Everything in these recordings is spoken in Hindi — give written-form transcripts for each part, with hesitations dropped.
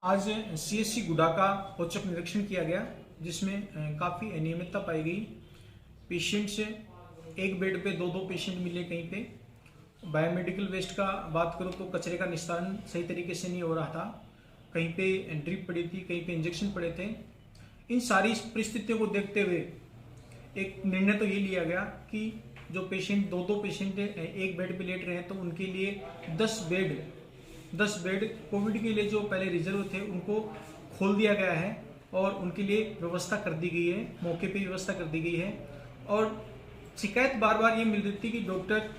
आज सीएससी गुडा का औचक निरीक्षण किया गया, जिसमें काफ़ी अनियमितता पाई गई। पेशेंट से एक बेड पे दो पेशेंट मिले कहीं पे। बायोमेडिकल वेस्ट का बात करो तो कचरे का निस्तारण सही तरीके से नहीं हो रहा था। कहीं पे ड्रिप पड़ी थी, कहीं पे इंजेक्शन पड़े थे। इन सारी परिस्थितियों को देखते हुए एक निर्णय तो ये लिया गया कि जो पेशेंट दो पेशेंट एक बेड पे लेट रहे हैं तो उनके लिए 10 बेड कोविड के लिए जो पहले रिजर्व थे उनको खोल दिया गया है और उनके लिए व्यवस्था कर दी गई है, मौके पे व्यवस्था कर दी गई है। और शिकायत बार बार ये मिल रही थी कि डॉक्टर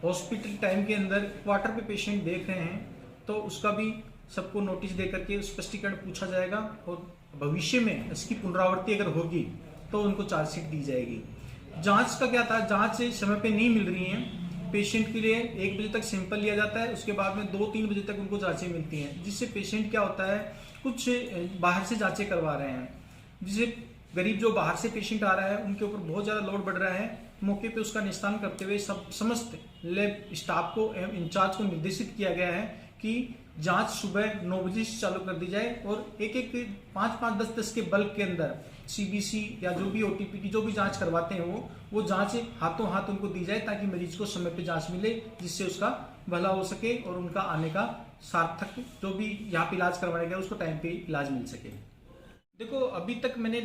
हॉस्पिटल टाइम के अंदर क्वार्टर पे पेशेंट देख रहे हैं, तो उसका भी सबको नोटिस दे करके स्पष्टीकरण पूछा जाएगा और भविष्य में इसकी पुनरावृत्ति अगर होगी तो उनको चार्जशीट दी जाएगी। जांच का क्या था, जांच समय पे नहीं मिल रही है। पेशेंट के लिए 1 बजे तक सैंपल लिया जाता है, उसके बाद में 2-3 बजे तक उनको जांचें मिलती हैं, जिससे पेशेंट क्या होता है कुछ बाहर से जांचें करवा रहे हैं, जिससे गरीब जो बाहर से पेशेंट आ रहा है उनके ऊपर बहुत ज़्यादा लोड बढ़ रहा है। मौके पे उसका निस्तारण करते हुए समस्त लैब स्टाफ को एवं इंचार्ज को निर्देशित किया गया है कि जांच सुबह 9 बजे से चालू कर दी जाए और एक 5-5, 10-10 के बल्क के अंदर सीबीसी या जो भी ओटीपी की जो भी जांच करवाते हैं वो जांच हाथों हाथ उनको दी जाए, ताकि मरीज को समय पे जांच मिले, जिससे उसका भला हो सके और उनका आने का सार्थक जो भी यहाँ पे इलाज करवाया गया उसको टाइम पे इलाज मिल सके। देखो, अभी तक मैंने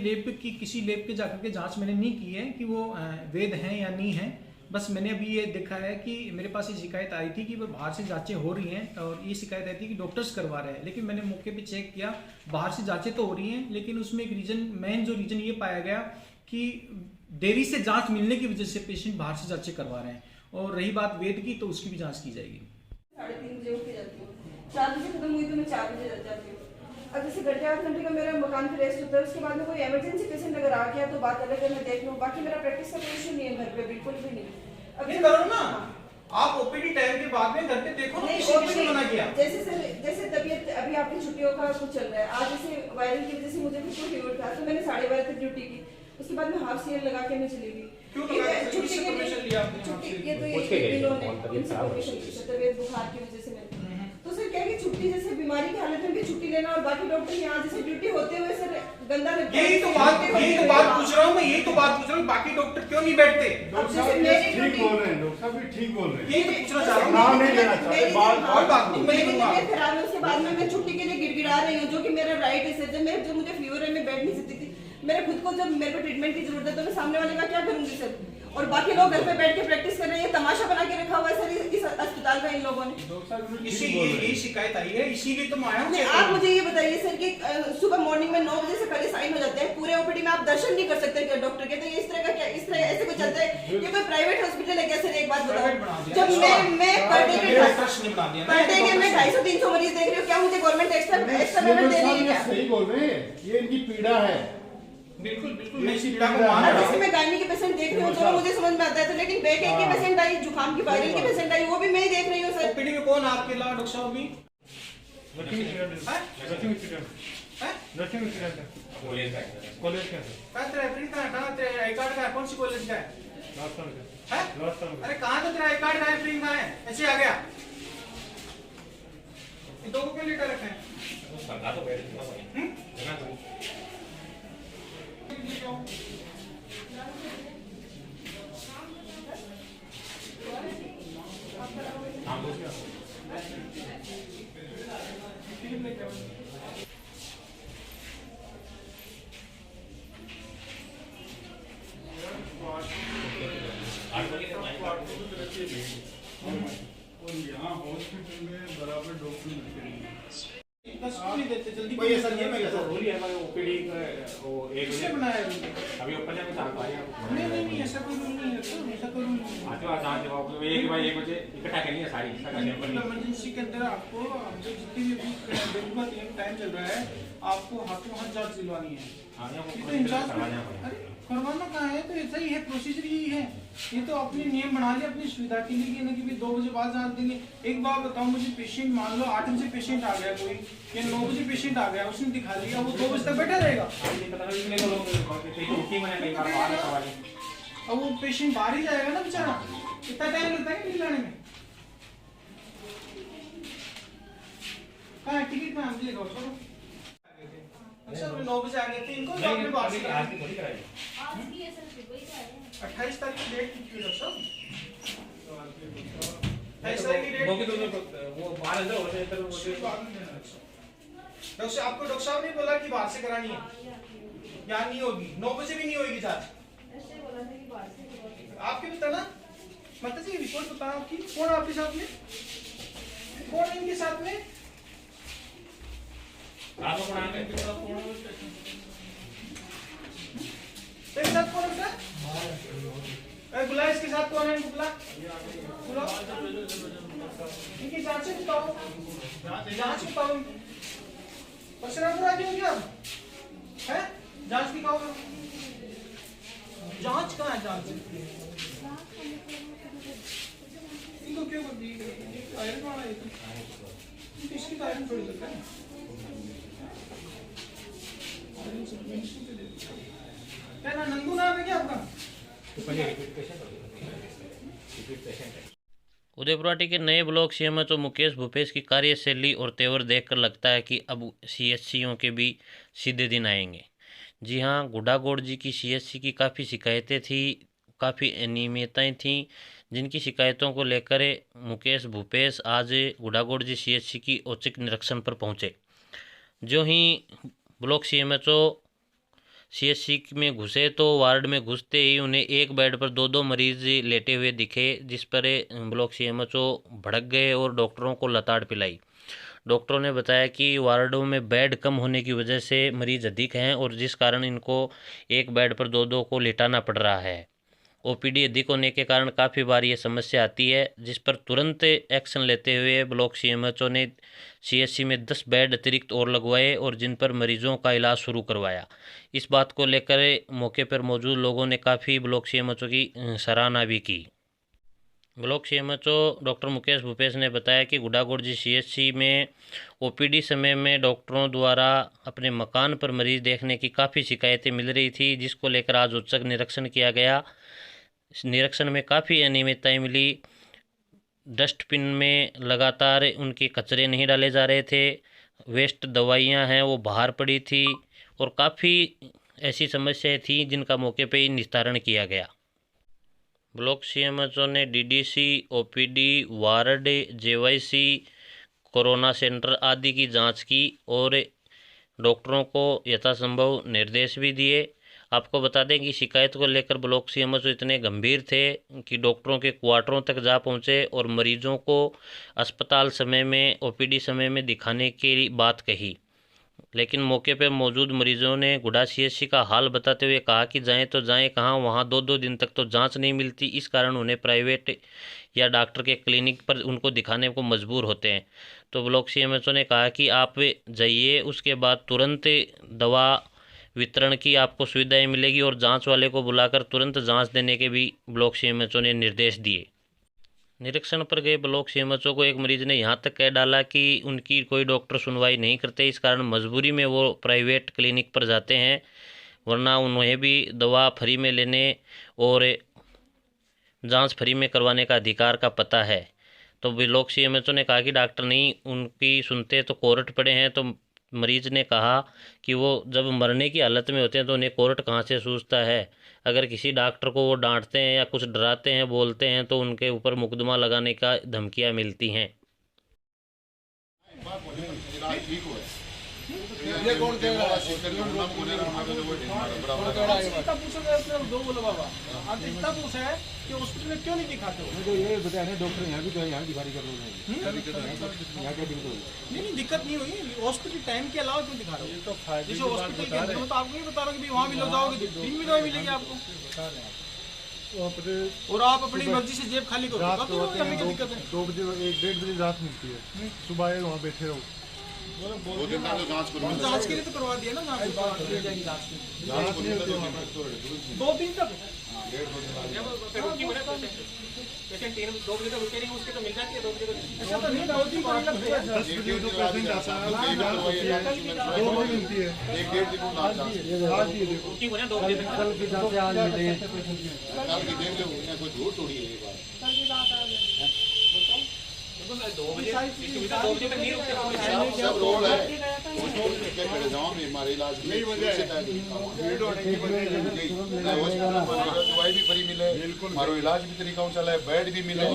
किसी लैब पे जाकर के जांच मैंने नहीं की है कि वो वैध हैं या नहीं है। बस मैंने अभी ये देखा है कि मेरे पास ये शिकायत आई थी कि वो बाहर से जांचें हो रही हैं और ये शिकायत आई थी कि डॉक्टर्स करवा रहे हैं, लेकिन मैंने मौके पे चेक किया, बाहर से जांचें तो हो रही हैं, लेकिन उसमें एक मेन रीजन ये पाया गया कि देरी से जांच मिलने की वजह से पेशेंट बाहर से जांचें करवा रहे हैं। और रही बात वेद की, तो उसकी भी जाँच की जाएगी। 3:30 बजे उठ के जाती हूँ, 4 बजे खत्म हुई तो मैं 4 बजे जाती हूँ। अब जैसे घंटे 8 घंटे का मेरा मकान पे रेस्ट होता है, उसके बाद में कोई इमरजेंसी पेशेंट अगर आ गया तो बात अलग है, मैं देख लूँ। बाकी मेरा प्रैक्टिस का कोई इशू नहीं है घर पे, बिल्कुल भी नहीं। अब ये करो ना, आप ओपीडी टाइम के बाद में घर पे देखो ना, किसी मना किया। जैसे तबीयत अभी आपकी छुट्टियों का कुछ चल रहा है, आज जैसे वायरल की वजह से मुझे भी फीवर था तो मैंने 12:30 तक ड्यूटी की, उसके बाद में हाफ सीएल लगा के मैं चली गई। छुट्टी के लिए तो ये तबीयत बुखार की वजह से तो सर क्या कि छुट्टी जैसे बीमारी की हालत में भी छुट्टी लेना और बाकी डॉक्टर यहाँ जैसे ड्यूटी होते हुए सर गंदा लगता है। यही तो बात पूछ रहा हूँ मैं, बाकी डॉक्टर क्यों नहीं बैठते? डॉक्टर साहब ठीक बोल रहे हैं, डॉक्टर साहब भी ठीक बोल रहे हैं। यही तो पूछना चाह रहा हूँ। नाम नहीं लेना चाहते, और बात मेरी तबीयत खराब है, उसके बाद में मैं छुट्टी के लिए गिड़गिड़ा रही हूँ, जो कि मेरा राइट है सर। जब मुझे फीवर है, मैं बैठ नहीं सकती थी, मेरे खुद को जब मेरे को ट्रीटमेंट की जरूरत है तो मैं सामने वाले का क्या करूंगी सर? और बाकी लोग घर पे बैठ के प्रैक्टिस कर रहे हैं, तमाशा बना के रखा हुआ है सर इस अस्पताल का इन लोगों ने। यही शिकायत आई है, इसीलिए तो आया हूं। आप मुझे ये बताइए सर कि सुबह मॉर्निंग में 9 बजे से पहले साइन हो जाते हैं, पूरे ओपीडी में आप दर्शन नहीं कर सकते क्या? डॉक्टर कहते हैं इस तरह का क्या, इस तरह ऐसे कुछ चलता है? ये कोई प्राइवेट हॉस्पिटल है क्या सर? एक बात बताओ, जब मैं पर डे के 250-300 मरीज देख रही हूँ, क्या मुझे गवर्नमेंट एक्स्ट्रा पेमेंट दे रही है क्या? सही बोल रहे हैं, ये इनकी पीड़ा है। बिल्कुल मैं इसी पीड़ा को मान रहा हूं। मैं गायनी के पेशेंट देख रही हूँ तो मुझे समझ में आता है, तो लेकिन बैक एक की पेशेंट आई, जुकाम की वायरल की पेशेंट आई, वो भी मैं ही देख रही हूँ सर। ओपीडी में कौन आपके अलावा डॉक्टर साहब भी? नर्सिंग स्टूडेंट कॉलेज का तेरा एप्रिल का कहां, तेरा आई कार्ड का कौन सी कॉलेज का है? अरे कहां तो तेरा आई कार्ड का एप्रिल का है, ऐसे आ गया। ये दो को क्यों लेकर रखे हैं? सरकार तो बैठ ना तो और यहाँ हॉस्पिटल में बराबर डॉक्टर मिलते नहीं। नहीं देते जल्दी। कोई ऐसा नहीं है, बोली है हमारे ओपीडी वो एक किसने बनाया है? अभी ऊपर जाके चाल पाए नहीं ऐसा कोई रूल नहीं है, ऐसा कोई रूल नहीं है। आते आज आज जवाब एक बार 1 बजे इकट्ठा करनी है सारी इसका सैंपल। इमरजेंसी के अंदर आपको जो जितनी भी टाइम चल रहा है, आपको हाथों हाथ जांच दिलवानी है। ये तो इंचार्ज करवाना कहाँ है, तो ऐसा ही है, प्रोसीजर यही है। ये तो अपने नियम बना लिया अपनी सुविधा के लिए कि 2 बजे बाद जांच देंगे। एक बार बताओ मुझे, पेशेंट मान लो 8 बजे पेशेंट आ गया कोई, या 9 बजे पेशेंट आ गया, उसने दिखा लिया, वो 2 बजे तक बैठा रहेगा। अब वो पेशेंट बाहर ही जाएगा ना बेचारा, इतना टाइम लगता है नहीं लाने में। कहाँ है टिकट में? हम लिखो सर। सर 9 बजे आ गए थे इनको तो आपने बात की। आज की थोड़ी कराई। 28 तारीख की डेट की थी सर। 28 तारीख की डेट। वो बाहर अंदर होते हैं तो डॉक्टर साहब, आपको डॉक्टर साहब ने बोला कि बाहर से करानी है? यहाँ नहीं होगी, 9 बजे भी नहीं होगी जांच। आपके बताना माता जी, रिपोर्ट बताओ आपकी। कौन है आपके साथ में? कौन है इनके साथ में? आपको कौन आगे तेरे साथ कौन है? अरे बुला, इसके साथ कौन है? बुला बुला, इनकी जांच बताओ, जांच बताओ। पसरापुर आ गए क्या है? जांच दिखाओ। जांच कहाँ है? जांच इनको क्यों कर दी? आयरन वाला है तो इसकी तो आयरन थोड़ी लगता है। क्या ना, नंदू नाम है क्या आपका? उदयपुराटी के नए ब्लॉक सीएमएचओ मुकेश भूपेश की कार्यशैली और तेवर देखकर लगता है कि अब सीएचसीओं के भी सीधे दिन आएंगे। जी हाँ, गुडागौड़ जी की सीएचसी की काफ़ी शिकायतें थी, काफ़ी अनियमितताएं थीं, जिनकी शिकायतों को लेकर मुकेश भूपेश आज गुडागौड़ जी सीएचसी की औचक निरीक्षण पर पहुंचे। जो ही ब्लॉक सीएमएचओ सीएचसी में घुसे तो वार्ड में घुसते ही उन्हें एक बेड पर 2-2 मरीज लेटे हुए दिखे, जिस पर ब्लॉक सीएमएचओ भड़क गए और डॉक्टरों को लताड़ पिलाई। डॉक्टरों ने बताया कि वार्डों में बेड कम होने की वजह से मरीज अधिक हैं और जिस कारण इनको एक बेड पर 2-2 को लिटाना पड़ रहा है। ओपीडी अधिक होने के कारण काफ़ी बार ये समस्या आती है, जिस पर तुरंत एक्शन लेते हुए ब्लॉक सीएमएचओ ने सीएचसी में 10 बेड अतिरिक्त और लगवाए और जिन पर मरीजों का इलाज शुरू करवाया। इस बात को लेकर मौके पर मौजूद लोगों ने काफ़ी ब्लॉक सीएमएचओ की सराहना भी की। Block CMHO doctor Mukesh Bhupesh ने बताया कि गुडागौड़ जी सीएचसी में ओपीडी समय में डॉक्टरों द्वारा अपने मकान पर मरीज देखने की काफ़ी शिकायतें मिल रही थी, जिसको लेकर आज औचक निरीक्षण किया गया। इस निरीक्षण में काफ़ी अनियमितताएं मिली। डस्टबिन में लगातार उनके कचरे नहीं डाले जा रहे थे, वेस्ट दवाइयां हैं वो बाहर पड़ी थी और काफ़ी ऐसी समस्याएं थी जिनका मौके पे ही निस्तारण किया गया। ब्लॉक सीएमएचओ ने DDC, OPD, ward, JYC, corona centre आदि की जांच की और डॉक्टरों को यथासंभव निर्देश भी दिए। आपको बता दें कि शिकायत को लेकर ब्लॉक सीएमएचओ इतने गंभीर थे कि डॉक्टरों के क्वार्टरों तक जा पहुंचे और मरीजों को अस्पताल समय में, ओपीडी समय में दिखाने की बात कही, लेकिन मौके पर मौजूद मरीजों ने गुडा सीएचसी का हाल बताते हुए कहा कि जाएं तो जाएं कहाँ, वहाँ 2-2 दिन तक तो जांच नहीं मिलती। इस कारण उन्हें प्राइवेट या डॉक्टर के क्लिनिक पर उनको दिखाने को मजबूर होते हैं। तो ब्लॉक सीएमएचओ ने कहा कि आप जाइए, उसके बाद तुरंत दवा वितरण की आपको सुविधाएं मिलेगी और जांच वाले को बुलाकर तुरंत जांच देने के भी ब्लॉक सीएमएचओ ने निर्देश दिए। निरीक्षण पर गए ब्लॉक सीएमएचओ को एक मरीज ने यहाँ तक कह डाला कि उनकी कोई डॉक्टर सुनवाई नहीं करते, इस कारण मजबूरी में वो प्राइवेट क्लिनिक पर जाते हैं, वरना उन्हें भी दवा फ्री में लेने और जांच फ्री में करवाने का अधिकार का पता है। तो ब्लॉक सीएमएचओ ने कहा कि डॉक्टर नहीं उनकी सुनते तो कोर्ट पड़े हैं। तो मरीज ने कहा कि वो जब मरने की हालत में होते हैं तो उन्हें कोर्ट कहाँ से सूझता है। अगर किसी डॉक्टर को वो डांटते हैं या कुछ डराते हैं, बोलते हैं, तो उनके ऊपर मुकदमा लगाने का धमकियां मिलती हैं। ये कौन कह रहा है? इतना पूछो दो बोलो बाबा, आप इतना पूछा है कि हॉस्पिटल में क्यों नहीं दिखाते हो? ये बताया ना डॉक्टर यहाँ भी तो यहाँ दिखाई कर रहे हैं, यहाँ क्या दिक्कत होगी? नहीं दिक्कत नहीं हुई, हॉस्पिटल टाइम के अलावा क्यों दिखा रहे हो? तो फायदे जैसे हॉस्पिटल के अंदर तो आपको ये बता रहा हूँ कि वहाँ भी लोग जाओगे दिन में दवाई मिलेगी आपको, और आप अपनी मर्जी से जेब खाली करो, रात को करने की दिक्कत है। 2 बजे 1-1:30 बजे रात मिलती है, सुबह वहाँ बैठे रहो। जांच के लिए तो करवा दिया ना, जांच की जाएगी जांच की। 2 दिन तक पेशेंट 2 बजे तक रुके नहीं, उसके तो मिल जाती है 2 बजे तक। अच्छा तो नहीं 2 दिन तो नहीं लगते हैं। 10 बजे तो पेशेंट आता है, 2 बजे मिलती है, 1-1:30 दिन आज दिए देखो ठीक हो ना 2 बजे तक। कल की जांच आज मिले, कल की देख लो, कोई झूठ थोड़ी है ये बात। कल की जांच आ गई, बताओ सब रोल है उसको खड़े जाओ भी हमारे इलाज में दवाई भी फ्री मिले, हमारो इलाज भी तरीका चला है, बेड भी मिले,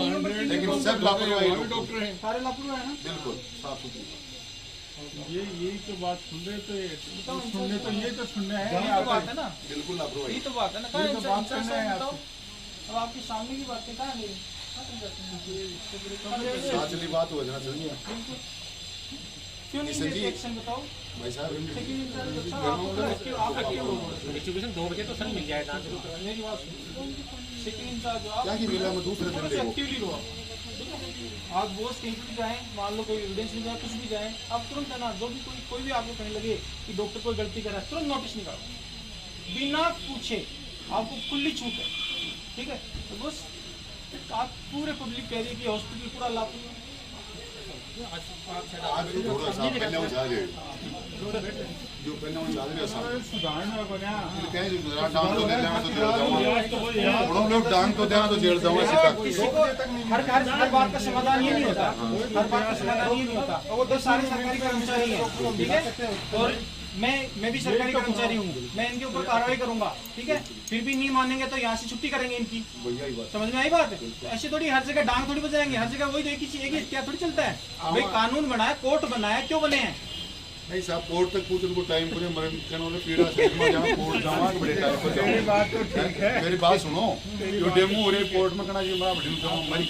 लेकिन सब लापरवाही डॉक्टर हैं, सारे लापरवाह है ना। बिल्कुल साफ सुथरी। यही तो बात सुन रहे तो ये तो सुनने हैं बात है ना, बिल्कुल लापरवाही। यही तो बात है ना। यही तो बात करना है बताओ, अब आपके सामने की बात है, कहाँ है मेरी? साथ चली बात हो जाना चाहिए क्यों नहीं लेते एक्शन, बताओ भाई साहब। डिस्ट्रीब्यूशन 2 बजे तो सर मिल जाएगा। मेरी बात सुनो, सेकंड इंचार्ज हो आप, क्या की मिला मैं दूसरे दिन देखो एक्टिवली रहो आप। बोस कहीं भी जाएं, मान लो कोई एविडेंस मिल जाए, कुछ भी जाए, आप तुरंत है ना, जो भी कोई भी आपको कहने लगे कि डॉक्टर कोई गलती कर रहा है, तुरंत नोटिस निकालो, बिना पूछे, आपको खुली छूट है, ठीक है। तो बस आप पूरे पब्लिक कह रही है कि हॉस्पिटल पूरा लापरवाह। आज तो थोड़ा सा पहले उठा दे जो पहले उठा दे साहब सुधारना बना कहीं जो डांग तो देना मैं तो जेल जाऊंगा, थोड़ा लोग डांग तो देना तो जेल जाऊंगा सीधा। हर बात का समाधान ये नहीं होता, हर बात का समाधान ये नहीं होता। वो तो सारे सरकारी कर्मचारी हैं, ठीक है, और मैं भी सरकारी कर्मचारी हूँ, मैं इनके ऊपर कार्रवाई करूंगा, ठीक है। फिर भी नहीं मानेंगे तो यहाँ से छुट्टी करेंगे इनकी, समझ में आई बात है। तो ऐसे थोड़ी हर जगह डांग थोड़ी बजाएंगे, हर जगह वही एक ही क्या थोड़ी चलता है भाई। कानून बनाया, कोर्ट बनाया, क्यों बने हैं? नहीं साहब कोर्ट तक पूछ उनको टाइम को मरण कहने पीड़ा से जहाँ कोर्ट जाऊंगा बड़े टाइम पर मेरी बात तो ठीक है। मेरी बात सुनो, जो डेमो हो रही कोर्ट में कहना चाहिए मैं बड़ी मरी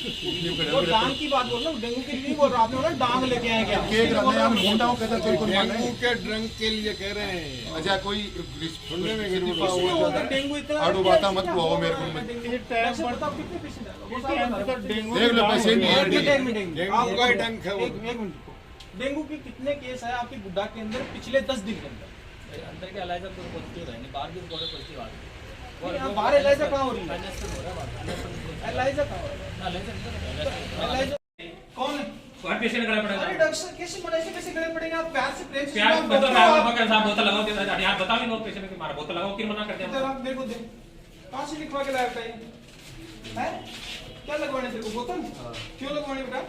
वो डांग की बात बोल रहा हूँ, डेंगू के लिए बोल रहा, आपने बोला डांग लेके आए क्या? केक रखने हम ढूंढा हूं कहता कोई कोई माने डेंगू के ड्रंक के लिए कह रहे हैं। अच्छा कोई सुनने में डेंगू इतना आड़ू बाता मत बुआओ मेरे को बताओ कितने पेशेंट है? डेंगू देख लो पैसे नहीं है डेंगू का ही डंक है वो। एक मिनट, डेंगू के कितने केस है आपके गुड्डा के अंदर पिछले 10 दिन के अंदर? अंदर के एलाइजा तो पॉजिटिव है, बाहर की रिपोर्ट पॉजिटिव आ रही है। और बाहर एलाइजा कहाँ हो रही है? एलाइजा कहाँ हो रही है? एलाइजा कौन है? हर पेशेंट खड़ा पड़ा अरे डॉक्टर साहब कैसे मरे से कैसे खड़े पड़ेंगे आप? प्यार से प्रेम से प्यार आप बोतल डॉक्टर लगाओ, हो आप। पकड़ साहब बोतल लगाओ के साथ यार बताओ नहीं लोग पेशेंट के मारा बोतल लगाओ, किन मना करते हैं? इधर आप मेरे को दे, कहाँ से लिखवा के लाया बताइए? हैं? क्या लगवाने तेरे को? बोतल क्यों लगवाने बेटा?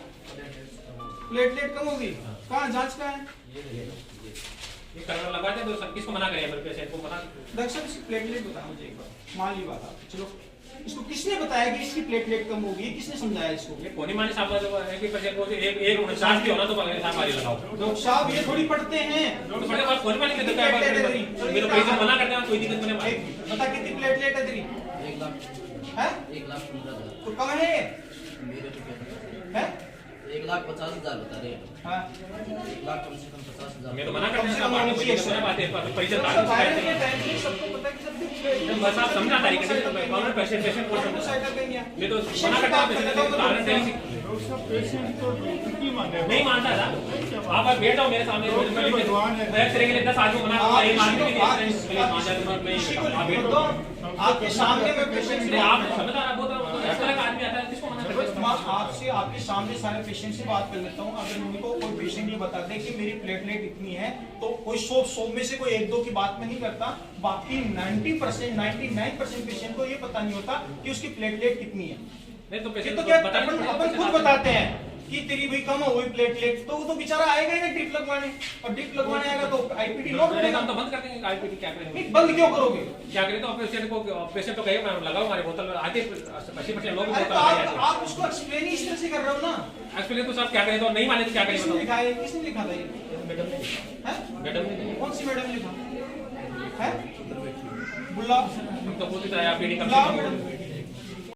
प्लेटलेट कम होगी, कहाँ जांच का है? ये करना लगाते तो सब किसको मना करें मेरे पेशेंट को मना। दर्शक इसकी प्लेटलेट बता मुझे एक बार, मान ली बात आप, चलो इसको किसने बताया कि इसकी प्लेटलेट कम होगी? किसने समझाया इसको? ये कोनी मानी साहब है कि पेशेंट को एक सांस भी होना तो साहब मारी लगाओ। डॉक्टर साहब ये थोड़ी पढ़ते हैं। डॉक्टर बड़े बात कोनी मानी कहते हैं मेरे पेशेंट मना करते हैं, कोई दिक्कत नहीं है। बता कितनी प्लेटलेट है तेरी? 1 लाख है? 1,15,000 तो कम है? मेरे तो क्या है? 1,50,000 बता रहे हैं। हाँ। 1 लाख कम से कम 50,000। मैं तो मना करते हैं साहब, आपने कोई दिक्कत नहीं बात है, परिचय वायरल के टाइम पे सबको पता है कि सब कुछ बस आप समझा तरीके से तो मैं पेशेंट को साइकिल कहीं है। मैं तो मना करता हूं कारण पेशेंट तो छुट्टी मांगे नहीं मानता था। आप बैठ जाओ मेरे सामने, एक्सरे के लिए 10 आदमी मना करता है, आपके सामने में पेशेंट से आप समझदार आप बहुत इस तरह का आदमी आता है किसको मना करते हैं? आपसे आपके सामने सारे पेशेंट से बात कर लेता हूँ। अगर उनको कोई पेशेंट ये बता दे कि मेरी प्लेटलेट इतनी है तो कोई 100 में से कोई 1-2 की बात में नहीं करता, बाकी 90% 99% पेशेंट को ये पता नहीं होता कि उसकी प्लेटलेट कितनी है। नहीं तो ये पेशेंट तो क्या अपन खुद बताते हैं कि तेरी भाई कम हो गई प्लेटलेट, तो वो तो बेचारा आएगा ही ना ड्रिप लगवाने, और ड्रिप लगवाने आएगा तो आईपीटी नोट हम करेगा। तो बंद कर देंगे आईपीटी, क्या करेंगे? बंद क्यों करोगे? क्या करें तो पेशेंट तो कहे मैं लगाओ हमारे बोतल आते 80% लोग अरे बोतल तो आप उसको एक्सप्लेन ही इस तरह से कर रहे हो ना। एक्चुअली तो साहब क्या करें तो नहीं माने तो क्या करें किसने बताओ? लिखा है? किसने लिखा था ये? मैडम ने हैं? मैडम ने कौन सी मैडम लिखा है? बुल्ला हम तो बोलते थे आईपीटी बुल्ला कम मैडम